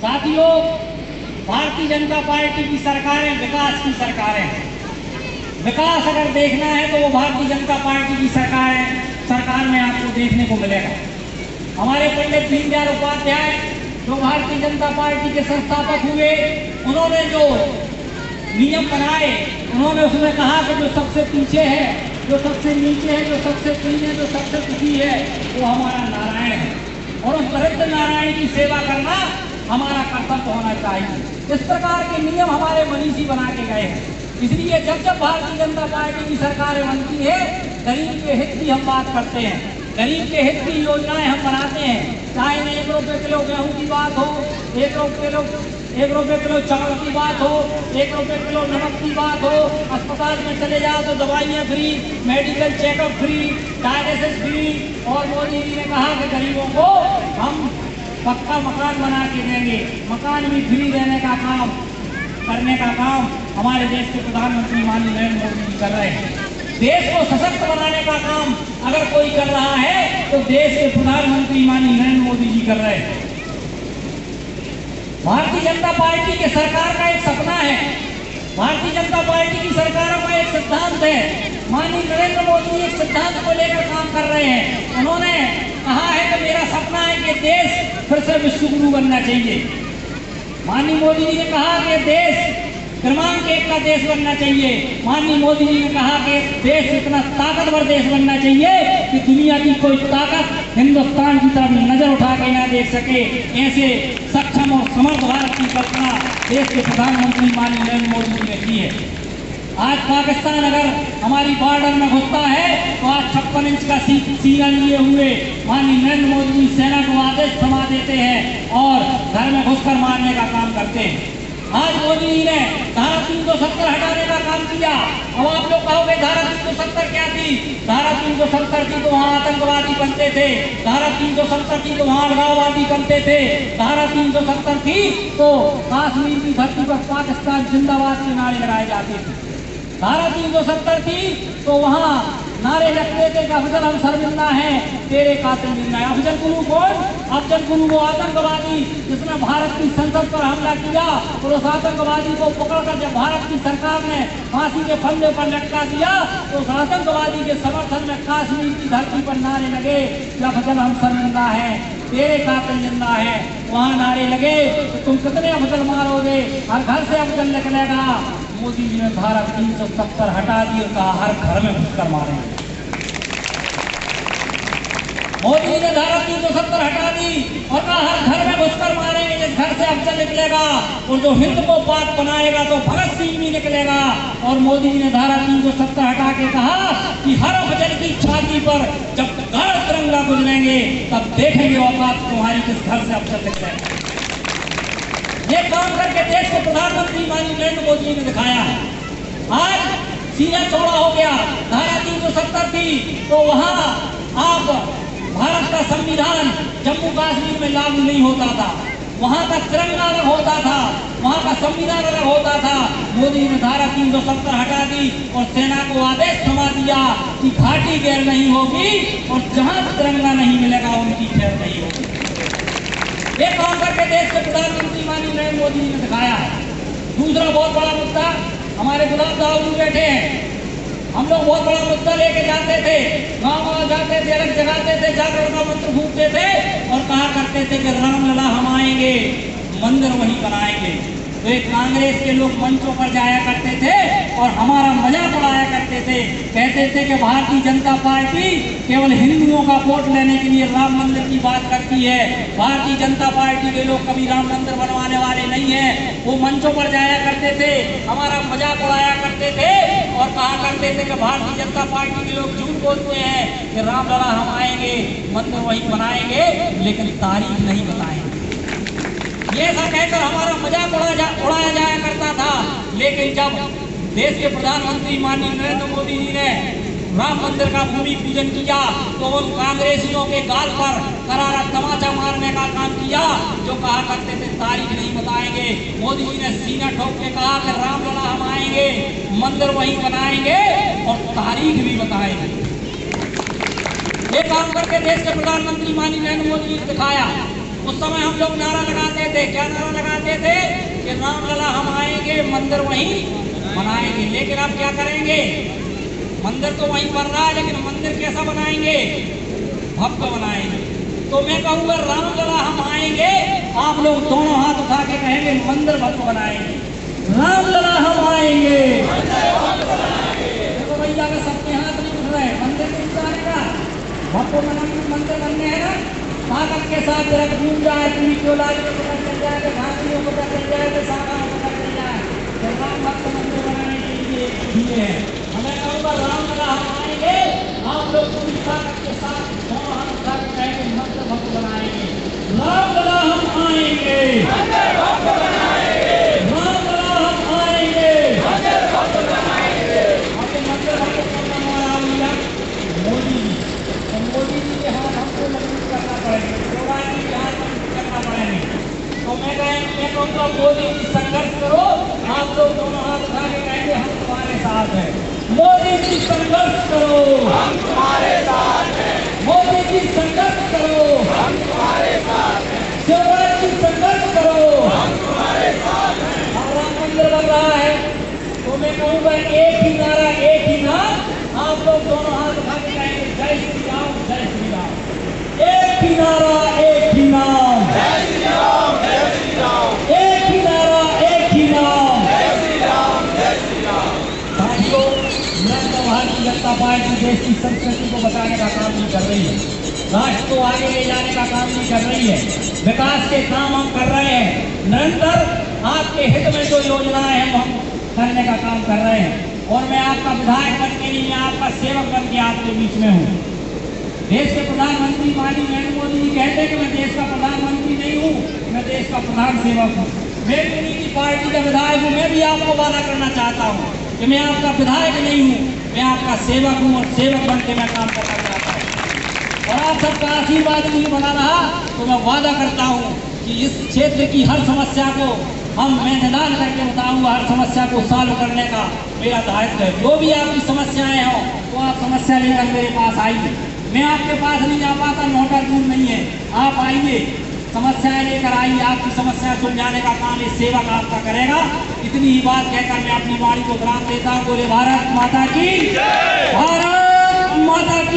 साथियों, भारतीय जनता पार्टी की सरकारें विकास की सरकारें हैं। विकास अगर देखना है तो वो भारतीय जनता पार्टी की सरकार में आपको देखने को मिलेगा। हमारे पंडित दीनदयाल उपाध्याय जो भारतीय जनता पार्टी के संस्थापक हुए, उन्होंने जो नियम बनाए, उन्होंने उसमें कहा कि जो सबसे पीछे है, जो सबसे नीचे है, जो सबसे पीछे, जो सबसे दुखी है, वो हमारा नारायण है और उस दरिद्र नारायण की सेवा करना हमारा कर्तव्य होना चाहिए। इस प्रकार के नियम हमारे मनीषी बना के गए हैं। इसलिए जब जब भारतीय जनता पार्टी की सरकारें बनती है, गरीब के हित की हम बात करते हैं, गरीब के हित की योजनाएं हम बनाते हैं। चाहे 1 रुपये किलो गेहूं की बात हो, 1 रुपये किलो चावल की बात हो, 1 रुपये किलो नमक की बात हो, अस्पताल में चले जाओ तो दवाइयाँ free, medical checkup free, dialysis free. और मोदी जी ने कहा कि गरीबों को हम पक्का मकान बना के देंगे, मकान भी फ्री देने का काम करने का काम हमारे देश के प्रधानमंत्री माननीय नरेंद्र मोदी जी कर रहे हैं। देश को सशक्त बनाने का काम अगर कोई कर रहा है तो देश के प्रधानमंत्री माननीय नरेंद्र मोदी जी कर रहे हैं। भारतीय जनता पार्टी के सरकार का एक सपना है, भारतीय जनता पार्टी की सरकारों का एक सिद्धांत है। माननीय नरेंद्र मोदी एक सिद्धांत को लेकर काम कर रहे हैं। उन्होंने कहा है कि मेरा सपना है कि देश फिर से विश्व गुरु बनना चाहिए। माननीय मोदी जी ने कहा कि देश क्रमांक 1 का देश बनना चाहिए। माननीय मोदी जी ने कहा कि देश इतना ताकतवर देश बनना चाहिए कि दुनिया की कोई ताकत हिंदुस्तान की तरफ नजर उठा के ना देख सके। ऐसे सक्षम और समर्थ भारत की कल्पना देश के प्रधानमंत्री माननीय नरेंद्र मोदी जी ने की है। आज पाकिस्तान अगर हमारी बॉर्डर में घुसता है तो आज 56 इंच का सीना लिए हुए माननीय नरेंद्र मोदी जी सेना को आदेश थमा देते हैं और घर में घुसकर मारने का काम करते हैं। आज मोदी जी ने धारा 370 हटाने का काम किया। अब आप लोग कहोगे धारा 370 क्या थी? धारा 370 थी तो वहाँ आतंकवादी बनते थे, धारा 370 थी तो वहाँ अलगाववादी बनते थे, धारा 370 थी तो कश्मीर की धरती पर पाकिस्तान जिंदाबाद के नारे लगाए जाते थे, धारा 370 थी तो वहाँ नारे लगते थे कि अफजल हम शर्मिंदा हैं, तेरे कातिल जिंदा है। अफजल गुरु कौन? अफजल गुरु वो आतंकवादी जिसने भारत की संसद पर हमला किया और उस आतंकवादी को पकड़कर जब भारत की सरकार ने फांसी के फंदे पर लटका दिया तो उस आतंकवादी के समर्थन में कश्मीर की धरती पर नारे लगे कि अफजल हम शर्मिंदा है, तेरे कातिल जिंदा है। वहाँ नारे लगे तो तुम कितने अफजल मारोगे, हर घर से अफजल निकलेगा। मोदी जी ने धारा 370 हटा दी और कहा हर घर में घुसकर मारेंगे। मोदी जी ने धारा 370 हटा दी और कहा हर घर में घुसकर मारेंगे, जिस घर से अफजल निकलेगा और जो हिंद को पाक बनाएगा तो भगत सिंह भी निकलेगा। और मोदी जी ने धारा 370 हटा के कहा कि हर अफजल की छाती पर जब गाढ़ तिरंगा गुजरेंगे तब देखेंगे औकात तुम्हारी किस घर से अफजल निकलेगा। ये काम करके देश के प्रधानमंत्री माननीय नरेंद्र मोदी जी ने दिखाया है। आज सीना चौड़ा हो गया। धारा 370 थी तो वहाँ आप भारत का संविधान जम्मू कश्मीर में लागू नहीं होता था, वहाँ का तिरंगा अलग होता था, वहाँ का संविधान अलग होता था। मोदी जी ने धारा 370 हटा दी और सेना को आदेश थमा दिया कि घाटी गैर नहीं होगी और जहाँ तिरंगा नहीं मिलेगा उनकी खैर नहीं होगी। ये काम करके देश के प्रधानमंत्री माननीय नरेंद्र मोदी जी ने दिखाया है। दूसरा बहुत बड़ा मुद्दा, हमारे गुलाब साहब बैठे हैं, हम लोग बहुत बड़ा मुद्दा लेके जाते थे, गाँव जाते थे, अलग जगाते थे, जाकर का मंत्र फूकते थे और कहा करते थे कि रामलला हम आएंगे, मंदिर वहीं बनाएंगे। तो एक कांग्रेस के लोग मंचों पर जाया करते थे और हमारा मजाक उड़ाया करते थे, कहते थे कि भारतीय जनता पार्टी केवल हिंदुओं का वोट लेने के लिए राम मंदिर की बात करती है, भारतीय जनता पार्टी के लोग कभी राम मंदिर बनवाने वाले नहीं हैं। वो मंचों पर जाया करते थे, हमारा मजाक उड़ाया करते थे और कहा करते थे कि भारतीय जनता पार्टी के लोग झूठ बोलते हैं कि रामलला हम आएंगे, मंदिर वहीं बनाएंगे, लेकिन तारीख नहीं बताएंगे। ये सब कहकर हमारा मजाक उड़ाया जाया करता था। लेकिन जब देश के प्रधानमंत्री माननीय नरेंद्र मोदी जी ने राम मंदिर का भूमि पूजन किया तो उन कांग्रेसियों के गाल पर करारा तमाचा मारने का काम किया जो कहा करते थे तारीख नहीं बताएंगे। मोदी जी ने सीना ठोक के कहा कि रामलला हम आएंगे, मंदिर वहीं बनाएंगे और तारीख भी बताएंगे। ये काम करके देश के प्रधानमंत्री माननीय नरेंद्र मोदी जी ने दिखाया। उस समय हम लोग नारा लगाते थे क्या नारा लगाते थे कि रामलला हम आएंगे मंदिर वहीं बनाएंगे। लेकिन अब क्या करेंगे, मंदिर तो वहीं बन रहा है लेकिन मंदिर कैसा बनाएंगे, भव्य बनाएंगे। तो मैं कहूँगा रामलला हम आएंगे, आप लोग दोनों हाथ उठा के कहेंगे मंदिर भव्य बनाएंगे। रामलला हम आएंगे। देखो भैया का सबके हाथ नहीं उठ रहे, मंदिर नहीं जाएगा, भव्य मंदिर बनने है ना, ताकत के साथ जरा घूम जाए, पूरी चोलाई को पता चल जाए, तो घाटियों को पता चल जाए, तो सारा को पता चल जाए, तो राम भक्त मंदिर बनाने के लिए दिए हैं। हमें कहूँगा रामलला हम आएंगे, आप लोग पूरी ताकत के साथ दोनों हाथ उठा के कहेंगे मंदिर भव्य बनाएंगे। रामलला हम आएंगे, रामलला हम आएंगे। आपके मंदिर भव्य करना हमारा भैया मोदी जी, तो मोदी जी के हाथ हमको मजबूत करना पड़ेगा, शिवराज जी के हाथ मजबूत करना पड़ेंगे। तो मैं कहूँगा मोदी जी संघर्ष करो, आप लोग दोनों हाथ उठा के कहेंगे हम तुम्हारे साथ हैं। मोदी जी संघर्ष करो, हम तुम्हारे साथ हैं। मोदी जी संघर्ष करो, हम तुम्हारे साथ हैं। शिवराज जी संघर्ष करो, हम तुम्हारे साथ हैं। अब राम मंदिर बन रहा है, तो मैं कहूँगा एक ही नारा, एक ही नाम, आप लोग दोनों हाथ उठा के कहेंगे जय श्री राम, जय श्री राम। एक ही नारा, एक ही नाम, जय श्री राम, जय श्री राम। एक ही नारा, एक ही नाम, जय श्री राम, जय श्री राम। साथियों, मैं तो भारतीय जनता पार्टी देश की संस्कृति को बचाने का काम नहीं कर रही है, राष्ट्र को आगे ले जाने का काम नहीं कर रही है, विकास के काम हम कर रहे हैं। निरंतर आपके हित में जो योजनाएं हैं हम करने का काम कर रहे हैं। और मैं आपका विधायक बन के नहीं, मैं आपका सेवक बन के आपके बीच में हूँ। देश के प्रधानमंत्री माननीय नरेंद्र मोदी जी कहते हैं कि मैं देश का प्रधानमंत्री नहीं हूँ, मैं देश का प्रधान सेवक हूँ। मैं उन्हीं की पार्टी का विधायक हूँ। मैं भी आपको वादा करना चाहता हूँ कि मैं आपका विधायक नहीं हूँ, मैं आपका सेवक हूँ और सेवक बन के मैं काम करना चाहता हूँ। और आप सबका आशीर्वाद मुझे बना रहा तो मैं वादा करता हूँ कि इस क्षेत्र की हर समस्या को मैं निदान करके बताऊंगा, हर समस्या को सॉल्व करने का मेरा दायित्व है। जो भी आपकी समस्याएं हो तो आप समस्या लेकर मेरे पास आइए। मैं आपके पास नहीं आ पाता, नोटा दूर नहीं है, आप आइए, समस्याएं लेकर आइए, आपकी समस्या सुलझाने का काम ये सेवक आपका करेगा। इतनी ही बात कहकर मैं अपनी वाणी को विराम देता हूँ। बोले भारत माता की, भारत माता की।